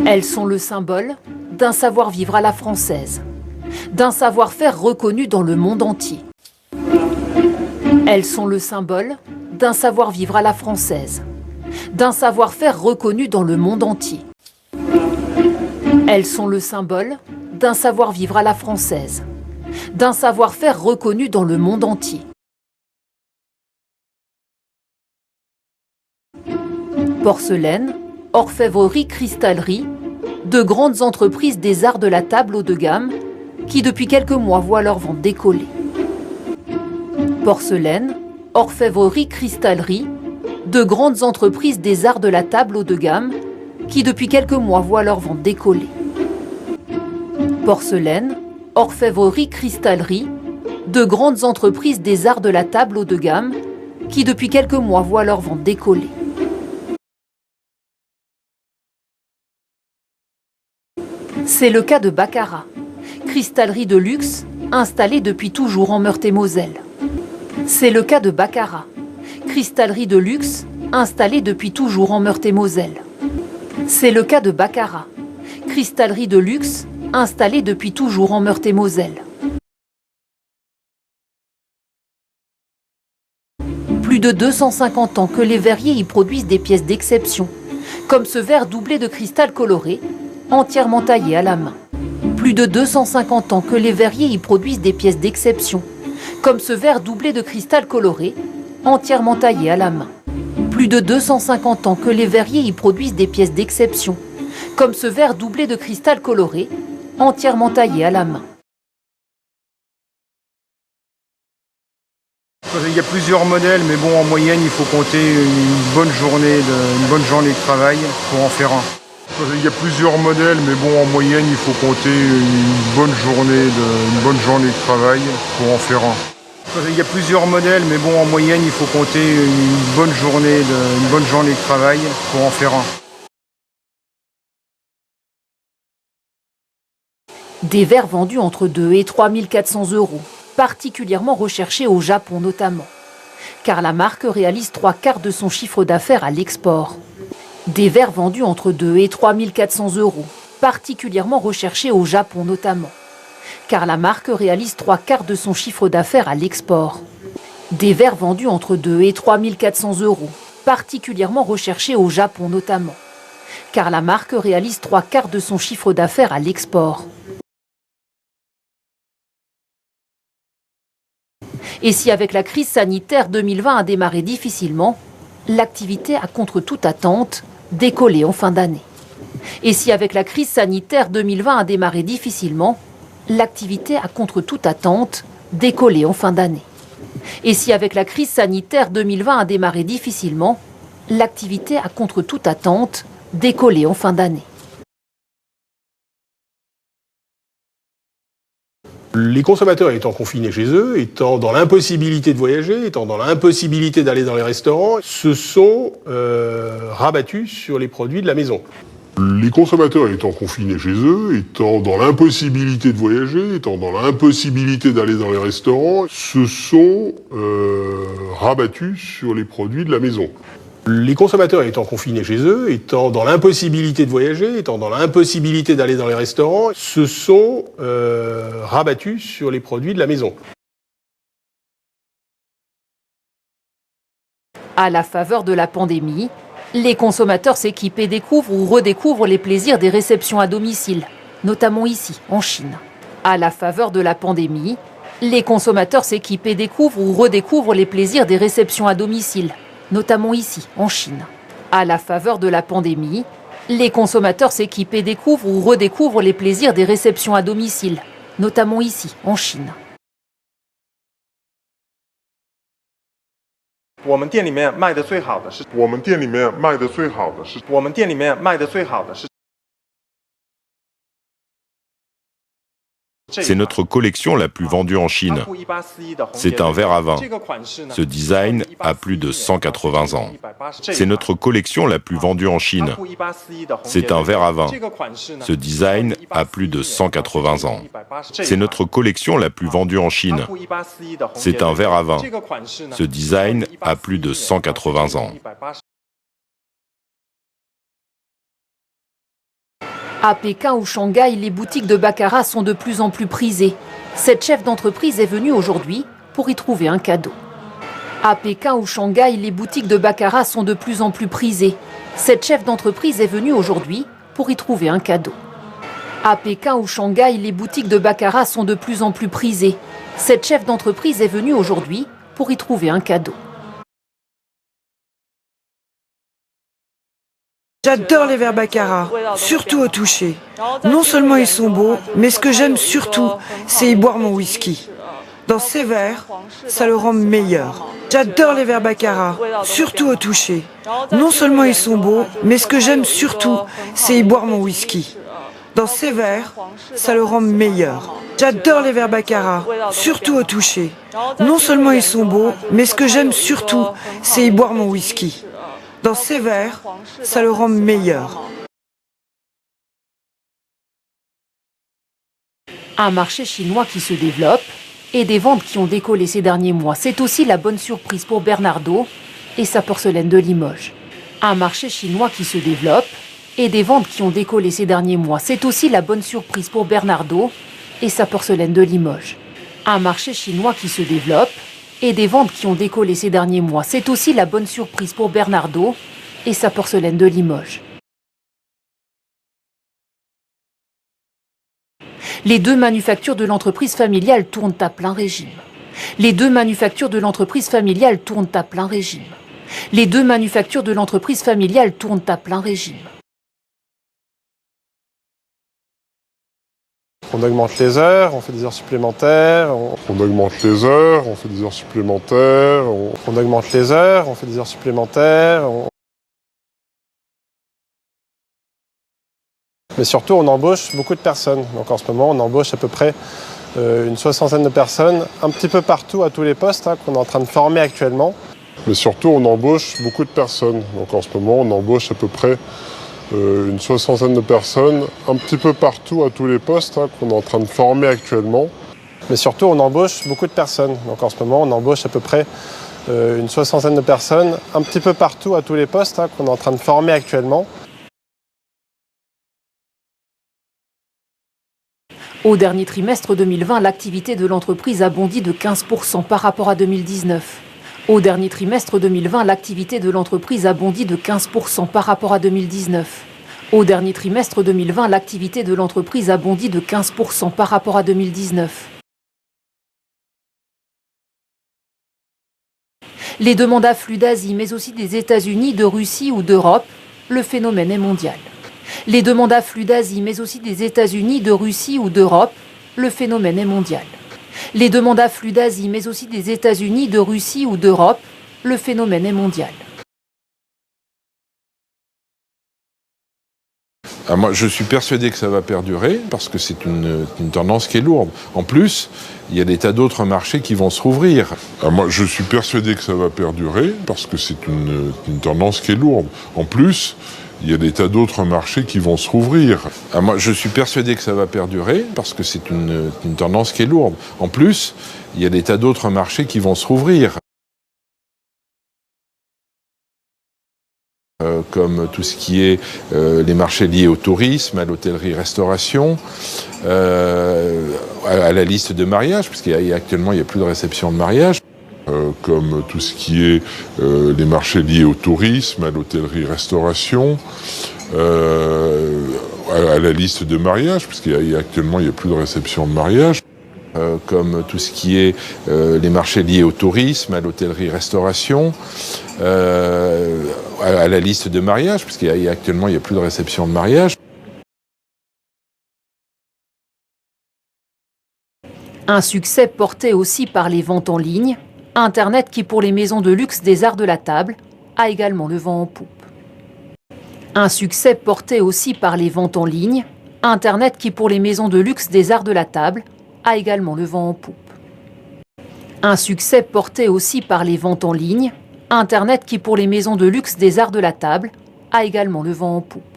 Elles sont le symbole d'un savoir-vivre à la française, d'un savoir-faire reconnu dans le monde entier. Elles sont le symbole d'un savoir-vivre à la française, d'un savoir-faire reconnu dans le monde entier. Elles sont le symbole d'un savoir-vivre à la française, d'un savoir-faire reconnu dans le monde entier. Porcelaine, orfèvrerie, cristallerie, de grandes entreprises des arts de la table haut de gamme qui depuis quelques mois voient leur vente décoller. Porcelaine, orfèvrerie, cristallerie, de grandes entreprises des arts de la table haut de gamme qui depuis quelques mois voient leur vente décoller. Porcelaine, orfèvrerie, cristallerie, de grandes entreprises des arts de la table haut de gamme qui depuis quelques mois voient leur vente décoller. C'est le cas de Baccarat, cristallerie de luxe installée depuis toujours en Meurthe-et-Moselle. C'est le cas de Baccarat, cristallerie de luxe installée depuis toujours en Meurthe-et-Moselle. C'est le cas de Baccarat, cristallerie de luxe installée depuis toujours en Meurthe-et-Moselle. Plus de 250 ans que les verriers y produisent des pièces d'exception, comme ce verre doublé de cristal coloré, entièrement taillé à la main. Plus de 250 ans que les verriers y produisent des pièces d'exception, comme ce verre doublé de cristal coloré, entièrement taillé à la main. Plus de 250 ans que les verriers y produisent des pièces d'exception, comme ce verre doublé de cristal coloré, entièrement taillé à la main. Il y a plusieurs modèles, mais bon, en moyenne, il faut compter une bonne journée de travail pour en faire un. Il y a plusieurs modèles, mais bon, en moyenne, il faut compter une bonne journée de travail pour en faire un. Il y a plusieurs modèles, mais bon, en moyenne, il faut compter une bonne journée de travail pour en faire un. Des verres vendus entre 2 et 3 400 €, particulièrement recherchés au Japon notamment, car la marque réalise 3/4 de son chiffre d'affaires à l'export. Des verres vendus entre 2 et 3 400 €, particulièrement recherchés au Japon notamment, car la marque réalise 3/4 de son chiffre d'affaires à l'export. Des verres vendus entre 2 et 3 400 €, particulièrement recherchés au Japon notamment, car la marque réalise 3/4 de son chiffre d'affaires à l'export. Et si avec la crise sanitaire 2020 a démarré difficilement, l'activité a contre toute attente décollé en fin d'année. Et si avec la crise sanitaire 2020 a démarré difficilement, l'activité a contre toute attente décollé en fin d'année. Et si avec la crise sanitaire 2020 a démarré difficilement, l'activité a contre toute attente décollé en fin d'année. Les consommateurs étant confinés chez eux, étant dans l'impossibilité de voyager, étant dans l'impossibilité d'aller dans les restaurants, se sont rabattus sur les produits de la maison. Les consommateurs étant confinés chez eux, étant dans l'impossibilité de voyager, étant dans l'impossibilité d'aller dans les restaurants, se sont rabattus sur les produits de la maison. Les consommateurs étant confinés chez eux, étant dans l'impossibilité de voyager, étant dans l'impossibilité d'aller dans les restaurants, se sont rabattus sur les produits de la maison. À la faveur de la pandémie, les consommateurs s'équipent et découvrent ou redécouvrent les plaisirs des réceptions à domicile, notamment ici, en Chine. À la faveur de la pandémie, les consommateurs s'équipent et découvrent ou redécouvrent les plaisirs des réceptions à domicile, notamment ici, en Chine. À la faveur de la pandémie, les consommateurs s'équipent et découvrent ou redécouvrent les plaisirs des réceptions à domicile, notamment ici, en Chine. 我们店里面卖的最好的是，我们店里面卖的最好的是，我们店里面卖的最好的是。 C'est notre collection la plus vendue en Chine. C'est un verre à vin. Ce design a plus de 180 ans. C'est notre collection la plus vendue en Chine. C'est un verre à vin. Ce design a plus de 180 ans. C'est notre collection la plus vendue en Chine. C'est un verre à vin. Ce design a plus de 180 ans. À Pékin ou Shanghai, les boutiques de baccarat sont de plus en plus prisées. Cette chef d'entreprise est venue aujourd'hui pour y trouver un cadeau. À Pékin ou Shanghai, les boutiques de baccarat sont de plus en plus prisées. Cette chef d'entreprise est venue aujourd'hui pour y trouver un cadeau. À Pékin ou Shanghai, les boutiques de baccarat sont de plus en plus prisées. Cette chef d'entreprise est venue aujourd'hui pour y trouver un cadeau. J'adore les verres baccarat, surtout au toucher. Non seulement ils sont beaux, mais ce que j'aime surtout, c'est y boire mon whisky. Dans ces verres, ça le rend meilleur. J'adore les verres baccarat, surtout au toucher. Non seulement ils sont beaux, mais ce que j'aime surtout, c'est y boire mon whisky. Dans ces verres, ça le rend meilleur. J'adore les verres baccarat, surtout au toucher. Non seulement ils sont beaux, mais ce que j'aime surtout, c'est y boire mon whisky. Dans ces verres, ça le rend meilleur. Un marché chinois qui se développe et des ventes qui ont décollé ces derniers mois. C'est aussi la bonne surprise pour Bernardaud et sa porcelaine de Limoges. Un marché chinois qui se développe et des ventes qui ont décollé ces derniers mois. C'est aussi la bonne surprise pour Bernardaud et sa porcelaine de Limoges. Un marché chinois qui se développe et des ventes qui ont décollé ces derniers mois. C'est aussi la bonne surprise pour Bernardaud et sa porcelaine de Limoges. Les deux manufactures de l'entreprise familiale tournent à plein régime. Les deux manufactures de l'entreprise familiale tournent à plein régime. Les deux manufactures de l'entreprise familiale tournent à plein régime. On augmente les heures, on fait des heures supplémentaires. On augmente les heures, on fait des heures supplémentaires. On augmente les heures, on fait des heures supplémentaires. Mais surtout, on embauche beaucoup de personnes. Donc en ce moment, on embauche à peu près une soixantaine de personnes, un petit peu partout à tous les postes qu'on est en train de former actuellement. Mais surtout, on embauche beaucoup de personnes. Donc en ce moment, on embauche à peu près une soixantaine de personnes, un petit peu partout à tous les postes qu'on est en train de former actuellement. Mais surtout, on embauche beaucoup de personnes. Donc en ce moment, on embauche à peu près une soixantaine de personnes, un petit peu partout à tous les postes qu'on est en train de former actuellement. Au dernier trimestre 2020, l'activité de l'entreprise a bondi de 15% par rapport à 2019. Au dernier trimestre 2020, l'activité de l'entreprise a bondi de 15% par rapport à 2019. Au dernier trimestre 2020, l'activité de l'entreprise a bondi de 15% par rapport à 2019. Les demandes affluent d'Asie, mais aussi des États-Unis, de Russie ou d'Europe. Le phénomène est mondial. Les demandes affluent d'Asie, mais aussi des États-Unis, de Russie ou d'Europe. Le phénomène est mondial. Les demandes affluent d'Asie, mais aussi des États-Unis, de Russie ou d'Europe. Le phénomène est mondial. Moi, je suis persuadé que ça va perdurer parce que c'est une tendance qui est lourde. En plus, il y a des tas d'autres marchés qui vont se rouvrir. Moi, je suis persuadé que ça va perdurer parce que c'est une tendance qui est lourde. En plus, il y a des tas d'autres marchés qui vont se rouvrir. Moi, je suis persuadé que ça va perdurer parce que c'est une tendance qui est lourde. En plus, il y a des tas d'autres marchés qui vont se rouvrir. Comme tout ce qui est les marchés liés au tourisme, à l'hôtellerie-restauration, à la liste de mariage, parce qu'actuellement il n'y a plus de réception de mariage. Comme tout ce qui est les marchés liés au tourisme, à l'hôtellerie-restauration, à la liste de mariage, parce qu'actuellement il n'y a plus de réception de mariage. Comme tout ce qui est les marchés liés au tourisme, à l'hôtellerie-restauration, à la liste de mariage, parce qu'actuellement il n'y a plus de réception de mariage. Un succès porté aussi par les ventes en ligne, Internet qui pour les maisons de luxe des arts de la table a également le vent en poupe. Un succès porté aussi par les ventes en ligne, Internet qui pour les maisons de luxe des arts de la table a également le vent en poupe. Un succès porté aussi par les ventes en ligne, Internet qui pour les maisons de luxe des arts de la table a également le vent en poupe.